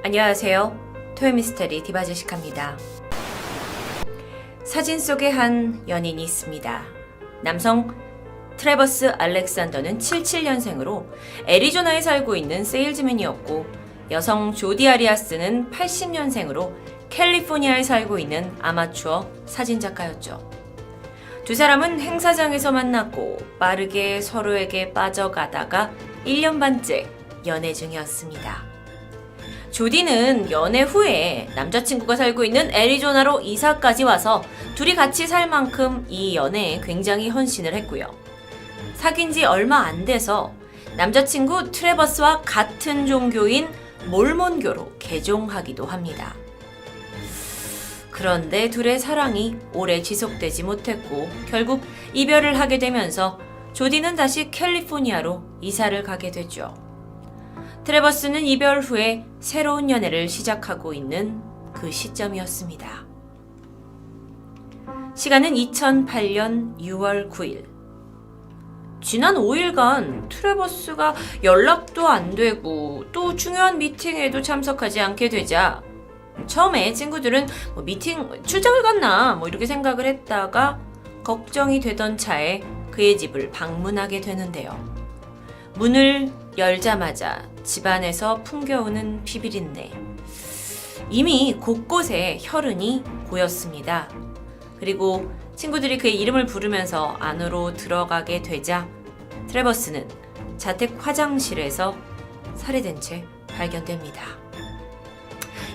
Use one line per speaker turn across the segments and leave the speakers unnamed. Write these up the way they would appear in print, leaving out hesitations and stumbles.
안녕하세요. 토요미스테리 디바제시카입니다. 사진 속에 한 연인이 있습니다. 남성 트래버스 알렉산더는 77년생으로 애리조나에 살고 있는 세일즈맨이었고, 여성 조디 아리아스는 80년생으로 캘리포니아에 살고 있는 아마추어 사진작가였죠. 두 사람은 행사장에서 만났고 빠르게 서로에게 빠져가다가 1년 반째 연애 중이었습니다. 조디는 연애 후에 남자친구가 살고 있는 애리조나로 이사까지 와서 둘이 같이 살 만큼 이 연애에 굉장히 헌신을 했고요. 사귄 지 얼마 안 돼서 남자친구 트래버스와 같은 종교인 몰몬교로 개종하기도 합니다. 그런데 둘의 사랑이 오래 지속되지 못했고 결국 이별을 하게 되면서 조디는 다시 캘리포니아로 이사를 가게 되죠. 트래버스는 이별 후에 새로운 연애를 시작하고 있는 그 시점이었습니다. 시간은 2008년 6월 9일. 지난 5일간 트래버스가 연락도 안 되고 또 중요한 미팅에도 참석하지 않게 되자 처음에 친구들은 미팅 출장을 갔나 이렇게 생각을 했다가 걱정이 되던 차에 그의 집을 방문하게 되는데요. 문을 열자마자 집안에서 풍겨오는 비비린내. 이미 곳곳에 혈흔이 고였습니다. 그리고 친구들이 그의 이름을 부르면서 안으로 들어가게 되자 트래버스는 자택 화장실에서 살해된 채 발견됩니다.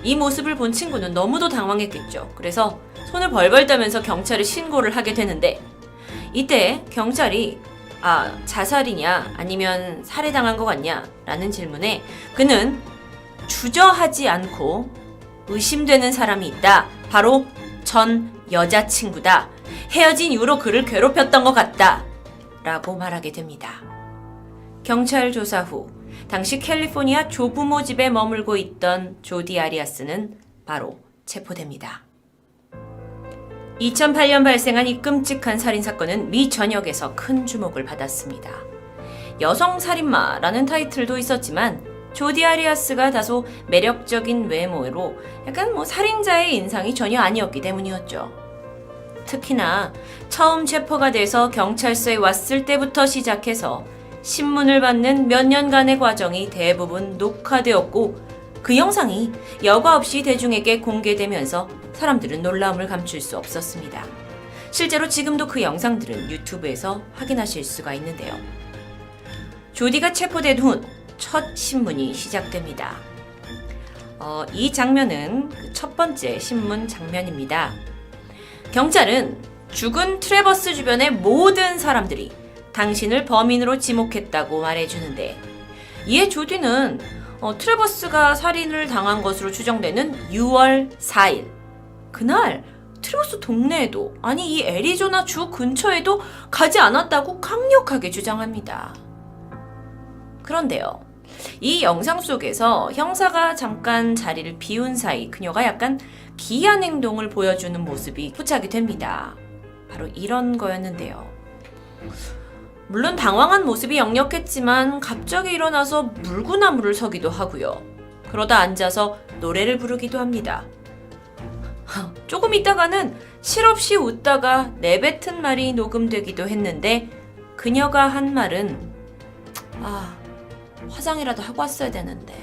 이 모습을 본 친구는 너무도 당황했겠죠. 그래서 손을 벌벌 떠면서 경찰에 신고를 하게 되는데 이때 경찰이 자살이냐 아니면 살해당한 것 같냐 라는 질문에 그는 주저하지 않고 의심되는 사람이 있다. 바로 전 여자친구다. 헤어진 이후로 그를 괴롭혔던 것 같다. 라고 말하게 됩니다. 경찰 조사 후 당시 캘리포니아 조부모 집에 머물고 있던 조디 아리아스는 바로 체포됩니다. 2008년 발생한 이 끔찍한 살인사건은 미 전역에서 큰 주목을 받았습니다. 여성살인마라는 타이틀도 있었지만 조디 아리아스가 다소 매력적인 외모로 약간 살인자의 인상이 전혀 아니었기 때문이었죠. 특히나 처음 체포가 돼서 경찰서에 왔을 때부터 시작해서 신문을 받는 몇 년간의 과정이 대부분 녹화되었고 그 영상이 여과 없이 대중에게 공개되면서 사람들은 놀라움을 감출 수 없었습니다. 실제로 지금도 그 영상들은 유튜브에서 확인하실 수가 있는데요. 조디가 체포된 후 첫 신문이 시작됩니다. 이 장면은 첫 번째 신문 장면입니다. 경찰은 죽은 트래버스 주변의 모든 사람들이 당신을 범인으로 지목했다고 말해주는데 이에 조디는 트래버스가 살인을 당한 것으로 추정되는 6월 4일 그날 트래버스 동네에도 아니 이 애리조나 주 근처에도 가지 않았다고 강력하게 주장합니다. 그런데요. 이 영상 속에서 형사가 잠깐 자리를 비운 사이 그녀가 약간 기이한 행동을 보여주는 모습이 포착이 됩니다. 바로 이런 거였는데요. 물론 당황한 모습이 역력했지만 갑자기 일어나서 물구나무를 서기도 하고요. 그러다 앉아서 노래를 부르기도 합니다. 조금 있다가는 실없이 웃다가 내뱉은 말이 녹음되기도 했는데 그녀가 한 말은 화장이라도 하고 왔어야 되는데.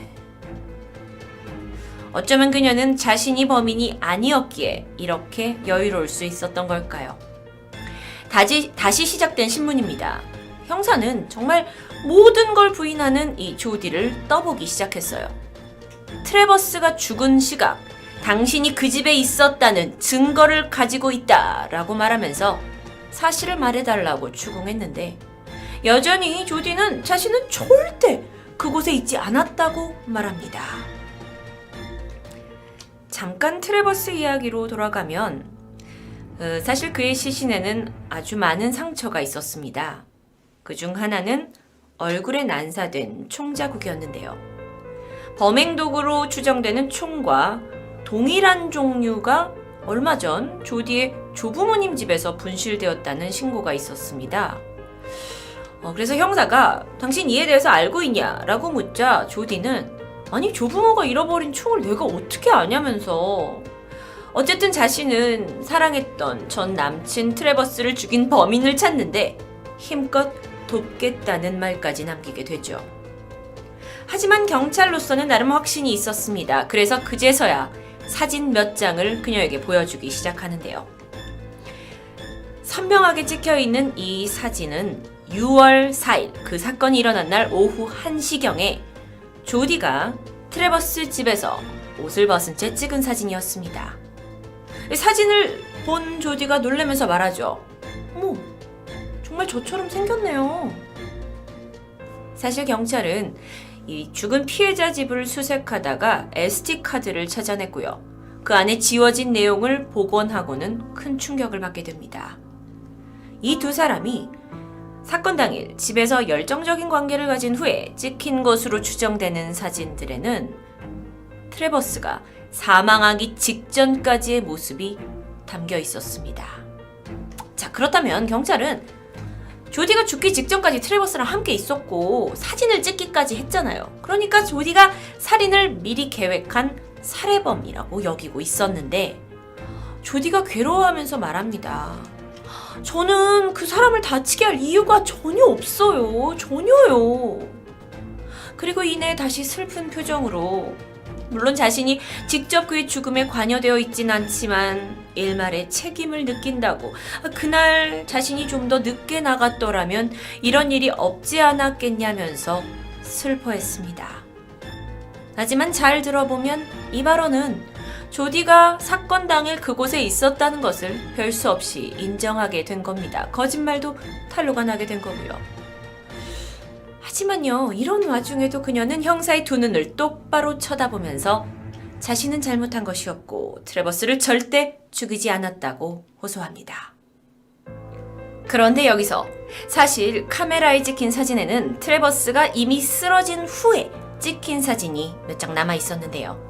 어쩌면 그녀는 자신이 범인이 아니었기에 이렇게 여유로울 수 있었던 걸까요? 다시 시작된 신문입니다. 형사는 정말 모든 걸 부인하는 이 조디를 떠보기 시작했어요. 트래버스가 죽은 시각, 당신이 그 집에 있었다는 증거를 가지고 있다라고 말하면서 사실을 말해달라고 추궁했는데 여전히 조디는 자신은 절대 그곳에 있지 않았다고 말합니다. 잠깐 트래버스 이야기로 돌아가면 사실 그의 시신에는 아주 많은 상처가 있었습니다. 그중 하나는 얼굴에 난사된 총자국이었는데요. 범행 도구로 추정되는 총과 동일한 종류가 얼마 전 조디의 조부모님 집에서 분실되었다는 신고가 있었습니다. 그래서 형사가 당신 이에 대해서 알고 있냐? 라고 묻자 조디는 아니, 조부모가 잃어버린 총을 내가 어떻게 아냐면서. 어쨌든 자신은 사랑했던 전 남친 트래버스를 죽인 범인을 찾는데 힘껏 돕겠다는 말까지 남기게 되죠. 하지만 경찰로서는 나름 확신이 있었습니다. 그래서 그제서야 사진 몇 장을 그녀에게 보여주기 시작하는데요. 선명하게 찍혀있는 이 사진은 6월 4일 그 사건이 일어난 날 오후 1시경에 조디가 트래버스 집에서 옷을 벗은 채 찍은 사진이었습니다. 사진을 본 조디가 놀라면서 말하죠. 어머, 정말 저처럼 생겼네요. 사실 경찰은 이 죽은 피해자 집을 수색하다가 SD카드를 찾아냈고요. 그 안에 지워진 내용을 복원하고는 큰 충격을 받게 됩니다. 이 두 사람이 사건 당일 집에서 열정적인 관계를 가진 후에 찍힌 것으로 추정되는 사진들에는 트래버스가 사망하기 직전까지의 모습이 담겨 있었습니다. 자, 그렇다면 경찰은 조디가 죽기 직전까지 트래버스랑 함께 있었고 사진을 찍기까지 했잖아요. 그러니까 조디가 살인을 미리 계획한 살해범이라고 여기고 있었는데 조디가 괴로워하면서 말합니다. 저는 그 사람을 다치게 할 이유가 전혀 없어요. 전혀요. 그리고 이내 다시 슬픈 표정으로 물론 자신이 직접 그의 죽음에 관여되어 있진 않지만 일말의 책임을 느낀다고 그날 자신이 좀 더 늦게 나갔더라면 이런 일이 없지 않았겠냐면서 슬퍼했습니다. 하지만 잘 들어보면 이 발언은 조디가 사건 당일 그곳에 있었다는 것을 별 수 없이 인정하게 된 겁니다. 거짓말도 탄로가 나게 된 거고요. 하지만요, 이런 와중에도 그녀는 형사의 두 눈을 똑바로 쳐다보면서 자신은 잘못한 것이었고 트래버스를 절대 죽이지 않았다고 호소합니다. 그런데 여기서 사실 카메라에 찍힌 사진에는 트래버스가 이미 쓰러진 후에 찍힌 사진이 몇 장 남아 있었는데요.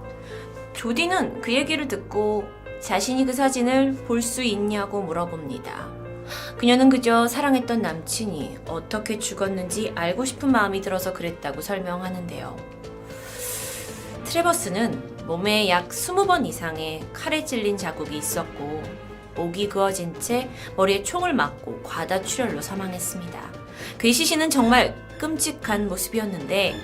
조디는 그 얘기를 듣고 자신이 그 사진을 볼 수 있냐고 물어봅니다. 그녀는 그저 사랑했던 남친이 어떻게 죽었는지 알고 싶은 마음이 들어서 그랬다고 설명하는데요. 트래버스는 몸에 약 20번 이상의 칼에 찔린 자국이 있었고 목이 그어진 채 머리에 총을 맞고 과다출혈로 사망했습니다. 그의 시신은 정말 끔찍한 모습이었는데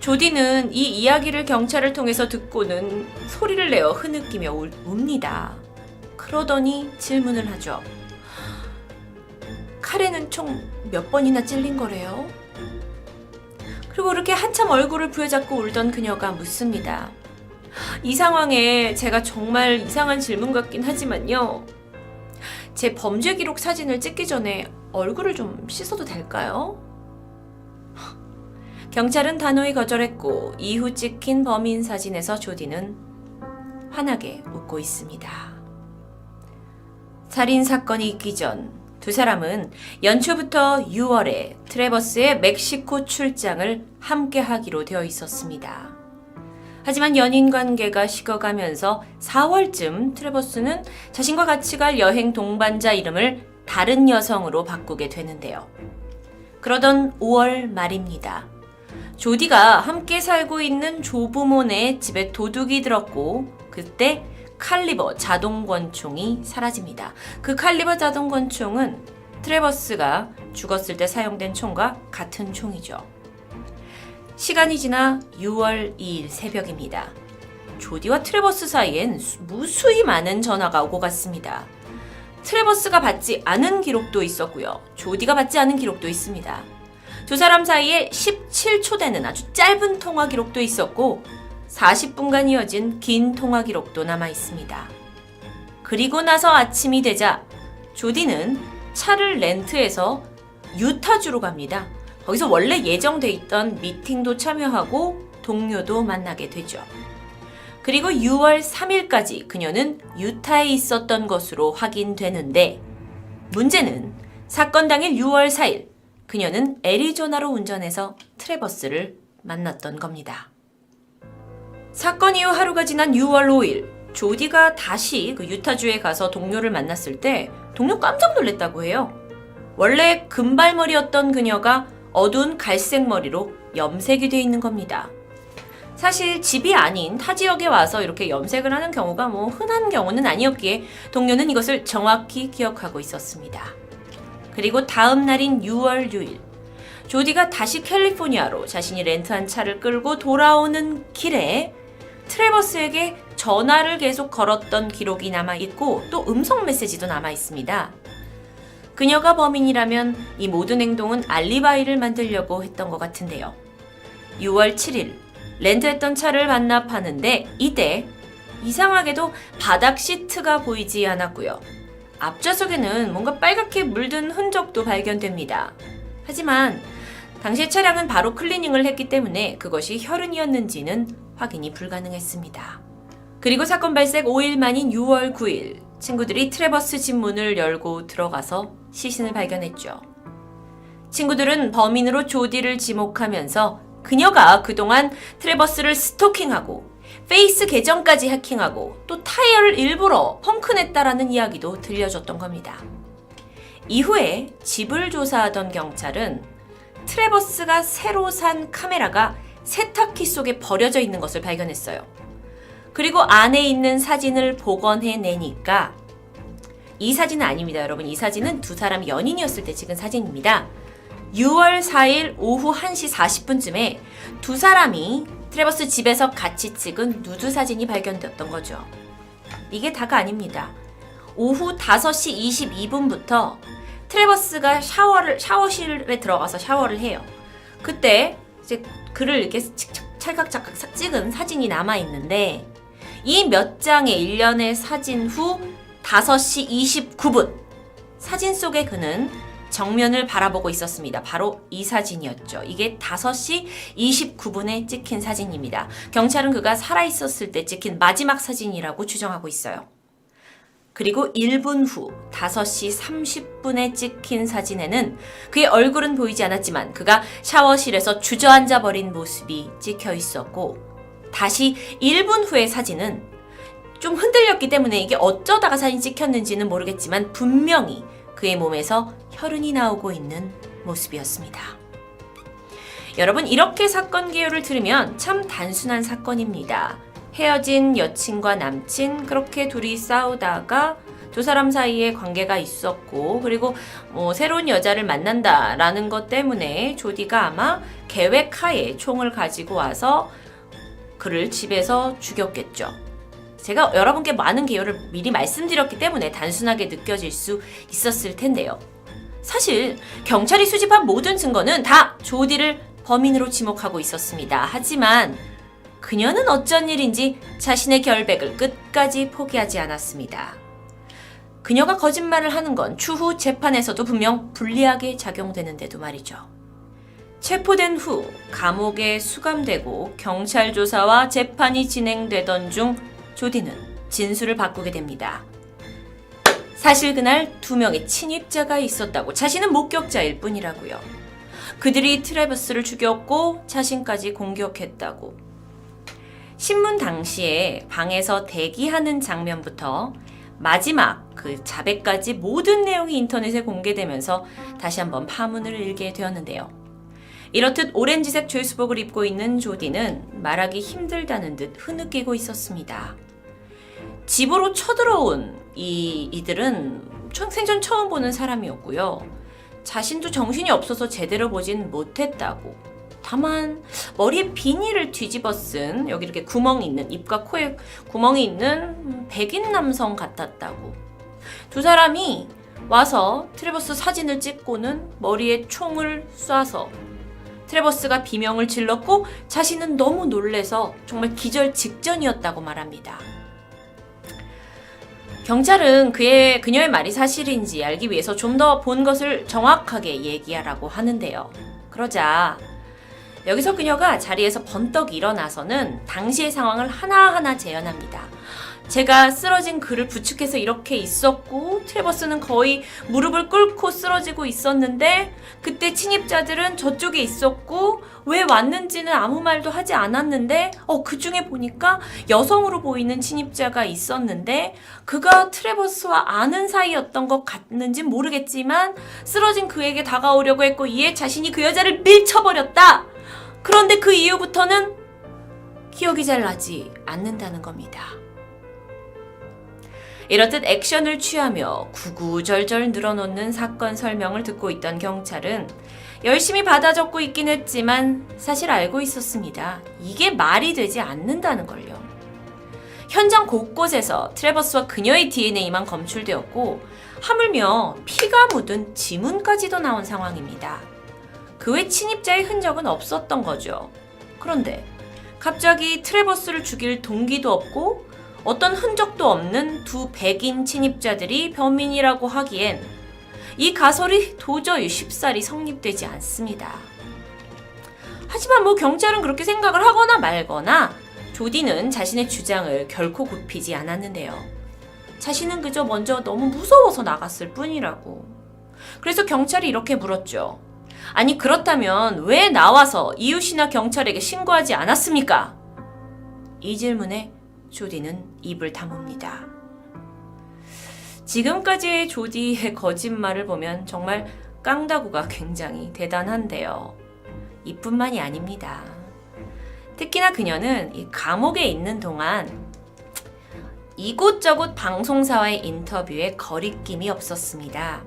조디는 이 이야기를 경찰을 통해서 듣고는 소리를 내어 흐느끼며 웁니다. 그러더니 질문을 하죠. 칼에는 총 몇 번이나 찔린 거래요? 그리고 그렇게 한참 얼굴을 부여잡고 울던 그녀가 묻습니다. 이 상황에 제가 정말 이상한 질문 같긴 하지만요. 제 범죄 기록 사진을 찍기 전에 얼굴을 좀 씻어도 될까요? 경찰은 단호히 거절했고 이후 찍힌 범인 사진에서 조디는 환하게 웃고 있습니다. 살인 사건이 있기 전 두 사람은 연초부터 6월에 트래버스의 멕시코 출장을 함께 하기로 되어 있었습니다. 하지만 연인 관계가 식어가면서 4월쯤 트래버스는 자신과 같이 갈 여행 동반자 이름을 다른 여성으로 바꾸게 되는데요. 그러던 5월 말입니다. 조디가 함께 살고 있는 조부모네 집에 도둑이 들었고 그때 칼리버 자동권총이 사라집니다. 그 칼리버 자동권총은 트래버스가 죽었을 때 사용된 총과 같은 총이죠. 시간이 지나 6월 2일 새벽입니다. 조디와 트래버스 사이엔 무수히 많은 전화가 오고 갔습니다. 트래버스가 받지 않은 기록도 있었고요. 조디가 받지 않은 기록도 있습니다. 두 사람 사이에 17초 되는 아주 짧은 통화 기록도 있었고 40분간 이어진 긴 통화 기록도 남아 있습니다. 그리고 나서 아침이 되자 조디는 차를 렌트해서 유타주로 갑니다. 거기서 원래 예정돼 있던 미팅도 참여하고 동료도 만나게 되죠. 그리고 6월 3일까지 그녀는 유타에 있었던 것으로 확인되는데 문제는 사건 당일 6월 4일 그녀는 애리조나로 운전해서 트래버스를 만났던 겁니다. 사건 이후 하루가 지난 6월 5일 조디가 다시 그 유타주에 가서 동료를 만났을 때 동료 깜짝 놀랐다고 해요. 원래 금발머리였던 그녀가 어두운 갈색 머리로 염색이 돼 있는 겁니다. 사실 집이 아닌 타 지역에 와서 이렇게 염색을 하는 경우가 흔한 경우는 아니었기에 동료는 이것을 정확히 기억하고 있었습니다. 그리고 다음 날인 6월 6일, 조디가 다시 캘리포니아로 자신이 렌트한 차를 끌고 돌아오는 길에 트래버스에게 전화를 계속 걸었던 기록이 남아있고 또 음성 메시지도 남아있습니다. 그녀가 범인이라면 이 모든 행동은 알리바이를 만들려고 했던 것 같은데요. 6월 7일, 렌트했던 차를 반납하는데 이때 이상하게도 바닥 시트가 보이지 않았고요. 앞좌석에는 뭔가 빨갛게 물든 흔적도 발견됩니다. 하지만 당시 차량은 바로 클리닝을 했기 때문에 그것이 혈흔이었는지는 확인이 불가능했습니다. 그리고 사건 발생 5일 만인 6월 9일, 친구들이 트래버스 집 문을 열고 들어가서 시신을 발견했죠. 친구들은 범인으로 조디를 지목하면서 그녀가 그동안 트래버스를 스토킹하고 페이스 계정까지 해킹하고 또 타이어를 일부러 펑크냈다라는 이야기도 들려줬던 겁니다. 이후에 집을 조사하던 경찰은 트래버스가 새로 산 카메라가 세탁기 속에 버려져 있는 것을 발견했어요. 그리고 안에 있는 사진을 복원해내니까 이 사진은 아닙니다, 여러분. 이 사진은 두 사람이 연인이었을 때 찍은 사진입니다. 6월 4일 오후 1시 40분쯤에 두 사람이 트래버스 집에서 같이 찍은 누드 사진이 발견되었던 거죠. 이게 다가 아닙니다. 오후 5시 22분부터 트래버스가 샤워실에 들어가서 샤워를 해요. 그때 이제 그를 이렇게 찰칵찰칵 찍은 사진이 남아있는데 이 몇 장의 일련의 사진 후 5시 29분 사진 속의 그는 정면을 바라보고 있었습니다. 바로 이 사진이었죠. 이게 5시 29분에 찍힌 사진입니다. 경찰은 그가 살아있었을 때 찍힌 마지막 사진이라고 추정하고 있어요. 그리고 1분 후 5시 30분에 찍힌 사진에는 그의 얼굴은 보이지 않았지만 그가 샤워실에서 주저앉아 버린 모습이 찍혀 있었고, 다시 1분 후의 사진은 좀 흔들렸기 때문에 이게 어쩌다가 사진 찍혔는지는 모르겠지만 분명히 그의 몸에서 혈흔이 나오고 있는 모습이었습니다. 여러분, 이렇게 사건 개요를 들으면 참 단순한 사건입니다. 헤어진 여친과 남친, 그렇게 둘이 싸우다가 두 사람 사이에 관계가 있었고, 그리고 새로운 여자를 만난다라는 것 때문에 조디가 아마 계획하에 총을 가지고 와서 그를 집에서 죽였겠죠. 제가 여러분께 많은 개요를 미리 말씀드렸기 때문에 단순하게 느껴질 수 있었을 텐데요. 사실 경찰이 수집한 모든 증거는 다 조디를 범인으로 지목하고 있었습니다. 하지만 그녀는 어쩐 일인지 자신의 결백을 끝까지 포기하지 않았습니다. 그녀가 거짓말을 하는 건 추후 재판에서도 분명 불리하게 작용되는데도 말이죠. 체포된 후 감옥에 수감되고 경찰 조사와 재판이 진행되던 중 조디는 진술을 바꾸게 됩니다. 사실 그날 2명의 침입자가 있었다고, 자신은 목격자일 뿐이라고요. 그들이 트래버스를 죽였고 자신까지 공격했다고. 신문 당시에 방에서 대기하는 장면부터 마지막 그 자백까지 모든 내용이 인터넷에 공개되면서 다시 한번 파문을 일게 되었는데요. 이렇듯 오렌지색 죄수복을 입고 있는 조디는 말하기 힘들다는 듯 흐느끼고 있었습니다. 집으로 쳐들어온 이들은 생전 처음 보는 사람이었고요. 자신도 정신이 없어서 제대로 보진 못했다고. 다만 머리에 비닐을 뒤집어 쓴, 여기 이렇게 구멍이 있는, 입과 코에 구멍이 있는 백인 남성 같았다고. 두 사람이 와서 트래버스 사진을 찍고는 머리에 총을 쏴서 트래버스가 비명을 질렀고 자신은 너무 놀래서 정말 기절 직전이었다고 말합니다. 경찰은 그녀의 말이 사실인지 알기 위해서 좀 더 본 것을 정확하게 얘기하라고 하는데요. 그러자 여기서 그녀가 자리에서 번떡 일어나서는 당시의 상황을 하나하나 재현합니다. 제가 쓰러진 그를 부축해서 이렇게 있었고 트래버스는 거의 무릎을 꿇고 쓰러지고 있었는데 그때 침입자들은 저쪽에 있었고 왜 왔는지는 아무 말도 하지 않았는데 그 중에 보니까 여성으로 보이는 침입자가 있었는데 그가 트래버스와 아는 사이였던 것 같는지 모르겠지만 쓰러진 그에게 다가오려고 했고 이에 자신이 그 여자를 밀쳐버렸다. 그런데 그 이후부터는 기억이 잘 나지 않는다는 겁니다. 이렇듯 액션을 취하며 구구절절 늘어놓는 사건 설명을 듣고 있던 경찰은 열심히 받아 적고 있긴 했지만 사실 알고 있었습니다. 이게 말이 되지 않는다는 걸요. 현장 곳곳에서 트래버스와 그녀의 DNA만 검출되었고 하물며 피가 묻은 지문까지도 나온 상황입니다. 그 외 침입자의 흔적은 없었던 거죠. 그런데 갑자기 트래버스를 죽일 동기도 없고 어떤 흔적도 없는 두 백인 침입자들이 범인이라고 하기엔 이 가설이 도저히 쉽사리 성립되지 않습니다. 하지만 경찰은 그렇게 생각을 하거나 말거나 조디는 자신의 주장을 결코 굽히지 않았는데요. 자신은 그저 먼저 너무 무서워서 나갔을 뿐이라고. 그래서 경찰이 이렇게 물었죠. 아니 그렇다면 왜 나와서 이웃이나 경찰에게 신고하지 않았습니까? 이 질문에 조디는 입을 다뭅니다. 지금까지의 조디의 거짓말을 보면 정말 깡다구가 굉장히 대단한데요. 이뿐만이 아닙니다. 특히나 그녀는 이 감옥에 있는 동안 이곳저곳 방송사와의 인터뷰에 거리낌이 없었습니다.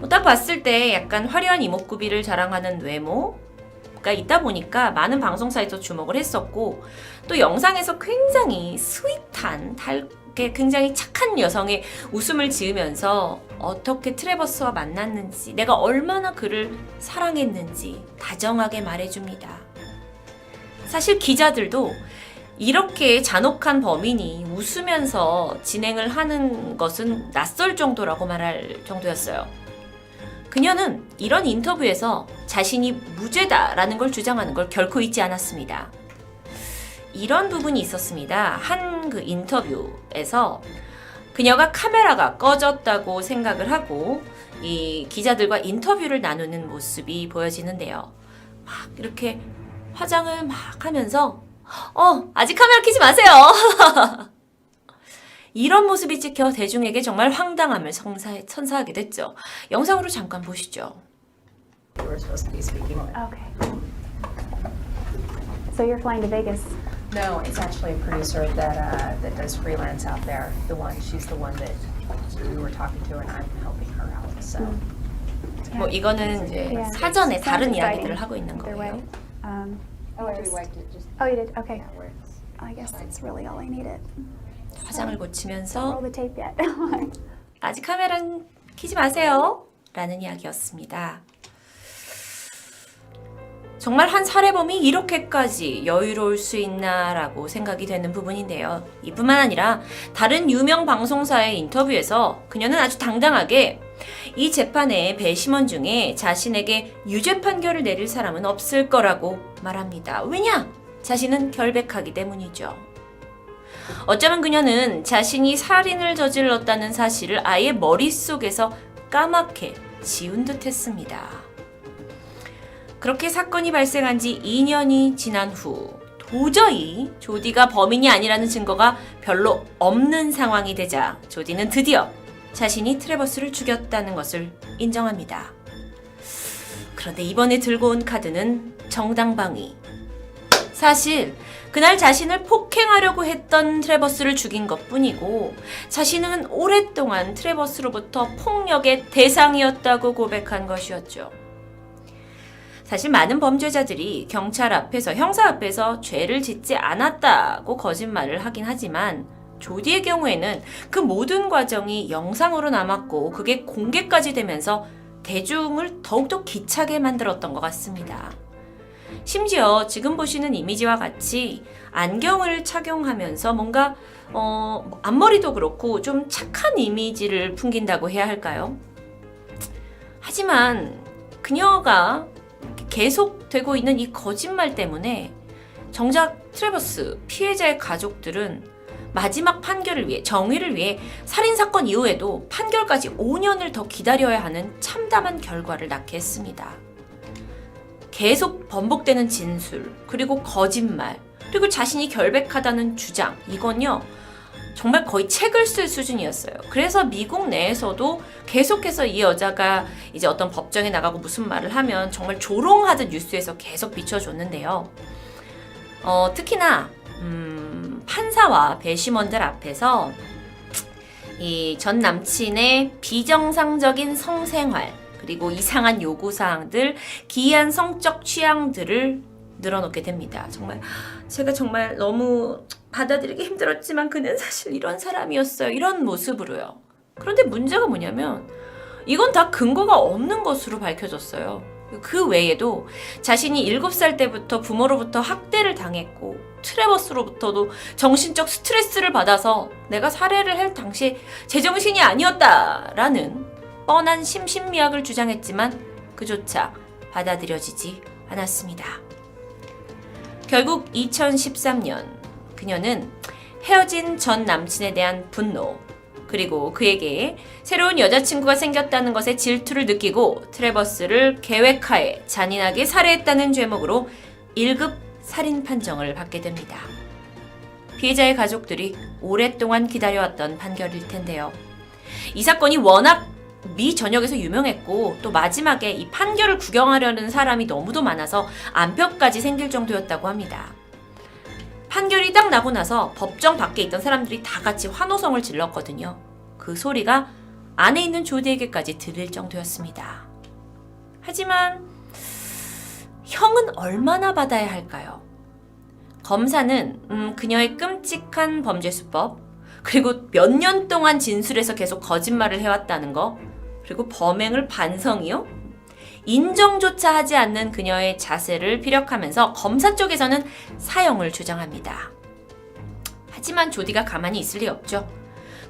딱 봤을 때 약간 화려한 이목구비를 자랑하는 외모가 있다 보니까 많은 방송사에서 주목을 했었고 또 영상에서 굉장히 스윗한 굉장히 착한 여성의 웃음을 지으면서 어떻게 트래버스와 만났는지 내가 얼마나 그를 사랑했는지 다정하게 말해줍니다. 사실 기자들도 이렇게 잔혹한 범인이 웃으면서 진행을 하는 것은 낯설 정도라고 말할 정도였어요. 그녀는 이런 인터뷰에서 자신이 무죄다라는 걸 주장하는 걸 결코 잊지 않았습니다. 이런 부분이 있었습니다. 한 그 인터뷰에서 그녀가 카메라가 꺼졌다고 생각을 하고 이 기자들과 인터뷰를 나누는 모습이 보여지는데요. 막 이렇게 화장을 막 하면서 아직 카메라 켜지 마세요. 이런 모습이 찍혀 대중에게 정말 황당함을 선사하게 됐죠. 영상으로 잠깐 보시죠.
We're supposed to be speaking with.
Okay. So you're flying to Vegas.
No, it's actually a producer that does freelance out there. She's the one that we were talking to, and I'm helping her out. So
이거는 이제
Yeah.
사전에
Sounds
다른
exciting.
이야기들을 하고 있는
Either
거예요.
way.
oh, we wiped it just.
Oh, you did? Okay.
Yeah, where it's.
I guess that's really all I needed.
화장을
Roll
고치면서
the tape yet.
아직 카메라는 켜지 마세요 라는 이야기였습니다. 정말 한 살해범이 이렇게까지 여유로울 수 있나라고 생각이 되는 부분인데요. 이뿐만 아니라 다른 유명 방송사의 인터뷰에서 그녀는 아주 당당하게 이 재판의 배심원 중에 자신에게 유죄 판결을 내릴 사람은 없을 거라고 말합니다. 왜냐? 자신은 결백하기 때문이죠. 어쩌면 그녀는 자신이 살인을 저질렀다는 사실을 아예 머릿속에서 까맣게 지운 듯 했습니다. 그렇게 사건이 발생한 지 2년이 지난 후 도저히 조디가 범인이 아니라는 증거가 별로 없는 상황이 되자 조디는 드디어 자신이 트래버스를 죽였다는 것을 인정합니다. 그런데 이번에 들고 온 카드는 정당방위. 사실 그날 자신을 폭행하려고 했던 트래버스를 죽인 것뿐이고 자신은 오랫동안 트래버스로부터 폭력의 대상이었다고 고백한 것이었죠. 사실 많은 범죄자들이 경찰 앞에서, 형사 앞에서 죄를 짓지 않았다고 거짓말을 하긴 하지만 조디의 경우에는 그 모든 과정이 영상으로 남았고 그게 공개까지 되면서 대중을 더욱더 기차게 만들었던 것 같습니다. 심지어 지금 보시는 이미지와 같이 안경을 착용하면서 뭔가 앞머리도 그렇고 좀 착한 이미지를 풍긴다고 해야 할까요? 하지만 그녀가 계속되고 있는 이 거짓말 때문에 정작 트래버스 피해자의 가족들은 마지막 판결을 위해, 정의를 위해 살인사건 이후에도 판결까지 5년을 더 기다려야 하는 참담한 결과를 낳게 했습니다. 계속 번복되는 진술, 그리고 거짓말, 그리고 자신이 결백하다는 주장, 이건요 정말 거의 책을 쓸 수준이었어요. 그래서 미국 내에서도 계속해서 이 여자가 이제 어떤 법정에 나가고 무슨 말을 하면 정말 조롱하듯 뉴스에서 계속 비춰줬는데요. 특히나 판사와 배심원들 앞에서 이 전 남친의 비정상적인 성생활, 그리고 이상한 요구사항들, 기이한 성적 취향들을 늘어놓게 됩니다. 정말 제가 정말 너무 받아들이기 힘들었지만 그는 사실 이런 사람이었어요. 이런 모습으로요. 그런데 문제가 뭐냐면 이건 다 근거가 없는 것으로 밝혀졌어요. 그 외에도 자신이 7살 때부터 부모로부터 학대를 당했고 트래버스로부터도 정신적 스트레스를 받아서 내가 살해를 할 당시에 제정신이 아니었다라는 뻔한 심신미약을 주장했지만 그조차 받아들여지지 않았습니다. 결국 2013년 그녀는 헤어진 전 남친에 대한 분노, 그리고 그에게 새로운 여자친구가 생겼다는 것에 질투를 느끼고 트래버스를 계획하에 잔인하게 살해했다는 죄목으로 1급 살인 판정을 받게 됩니다. 피해자의 가족들이 오랫동안 기다려왔던 판결일 텐데요. 이 사건이 워낙 미 전역에서 유명했고 또 마지막에 이 판결을 구경하려는 사람이 너무도 많아서 안표까지 생길 정도였다고 합니다. 판결이 딱 나고 나서 법정 밖에 있던 사람들이 다 같이 환호성을 질렀거든요. 그 소리가 안에 있는 조디에게까지 들릴 정도였습니다. 하지만 형은 얼마나 받아야 할까요? 검사는 그녀의 끔찍한 범죄 수법, 그리고 몇 년 동안 진술해서 계속 거짓말을 해왔다는 거, 그리고 범행을 반성이요? 인정조차 하지 않는 그녀의 자세를 피력하면서 검사 쪽에서는 사형을 주장합니다. 하지만 조디가 가만히 있을 리 없죠.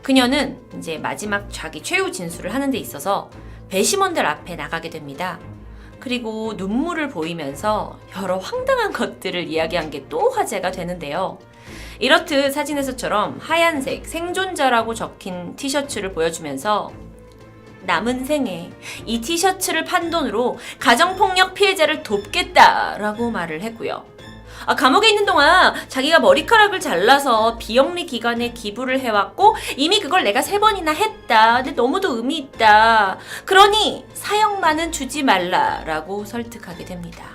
그녀는 이제 마지막 자기 최후 진술을 하는 데 있어서 배심원들 앞에 나가게 됩니다. 그리고 눈물을 보이면서 여러 황당한 것들을 이야기한 게 또 화제가 되는데요. 이렇듯 사진에서처럼 하얀색 생존자라고 적힌 티셔츠를 보여주면서 남은 생에 이 티셔츠를 판 돈으로 가정폭력 피해자를 돕겠다라고 말을 했고요. 감옥에 있는 동안 자기가 머리카락을 잘라서 비영리 기관에 기부를 해왔고 이미 그걸 내가 3번이나 했다. 근데 너무도 의미 있다. 그러니 사형만은 주지 말라라고 설득하게 됩니다.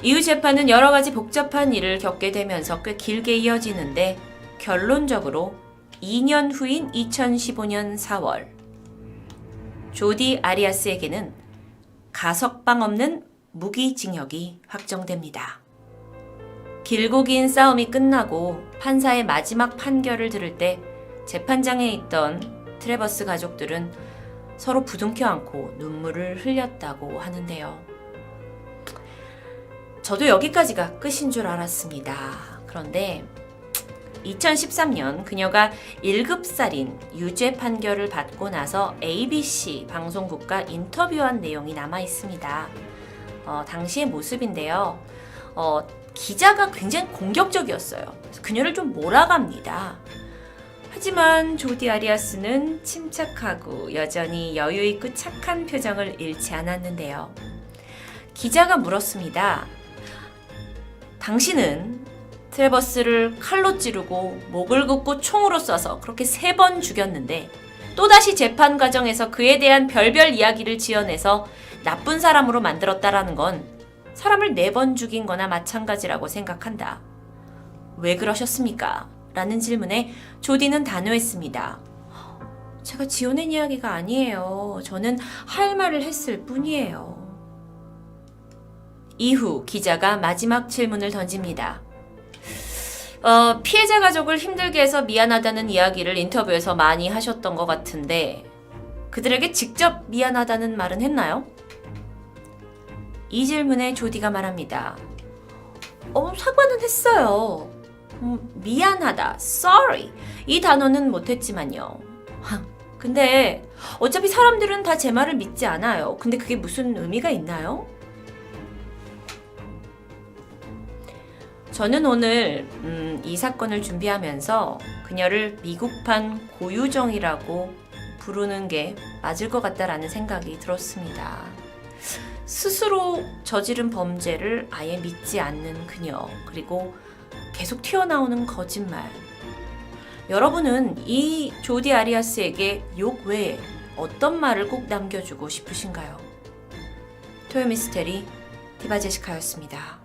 이후 재판은 여러 가지 복잡한 일을 겪게 되면서 꽤 길게 이어지는데 결론적으로 2년 후인 2015년 4월 조디 아리아스에게는 가석방 없는 무기징역이 확정됩니다. 길고 긴 싸움이 끝나고 판사의 마지막 판결을 들을 때 재판장에 있던 트래버스 가족들은 서로 부둥켜 안고 눈물을 흘렸다고 하는데요. 저도 여기까지가 끝인 줄 알았습니다. 그런데 2013년 그녀가 1급 살인 유죄 판결을 받고 나서 ABC 방송국과 인터뷰한 내용이 남아 있습니다. 당시의 모습인데요. 기자가 굉장히 공격적이었어요. 그래서 그녀를 좀 몰아갑니다. 하지만 조디 아리아스는 침착하고 여전히 여유있고 착한 표정을 잃지 않았는데요. 기자가 물었습니다. 당신은 트래버스를 칼로 찌르고 목을 긋고 총으로 쏴서 그렇게 3번 죽였는데 또다시 재판 과정에서 그에 대한 별별 이야기를 지어내서 나쁜 사람으로 만들었다라는 건 사람을 4번 죽인 거나 마찬가지라고 생각한다. 왜 그러셨습니까? 라는 질문에 조디는 단호했습니다. 제가 지어낸 이야기가 아니에요. 저는 할 말을 했을 뿐이에요. 이후 기자가 마지막 질문을 던집니다. 피해자 가족을 힘들게 해서 미안하다는 이야기를 인터뷰에서 많이 하셨던 것 같은데 그들에게 직접 미안하다는 말은 했나요? 이 질문에 조디가 말합니다. 사과는 했어요. 미안하다, sorry 이 단어는 못했지만요. 근데 어차피 사람들은 다 제 말을 믿지 않아요. 근데 그게 무슨 의미가 있나요? 저는 오늘 이 사건을 준비하면서 그녀를 미국판 고유정이라고 부르는 게 맞을 것 같다라는 생각이 들었습니다. 스스로 저지른 범죄를 아예 믿지 않는 그녀, 그리고 계속 튀어나오는 거짓말. 여러분은 이 조디 아리아스에게 욕 외에 어떤 말을 꼭 남겨주고 싶으신가요? 토요미스테리 디바제시카였습니다.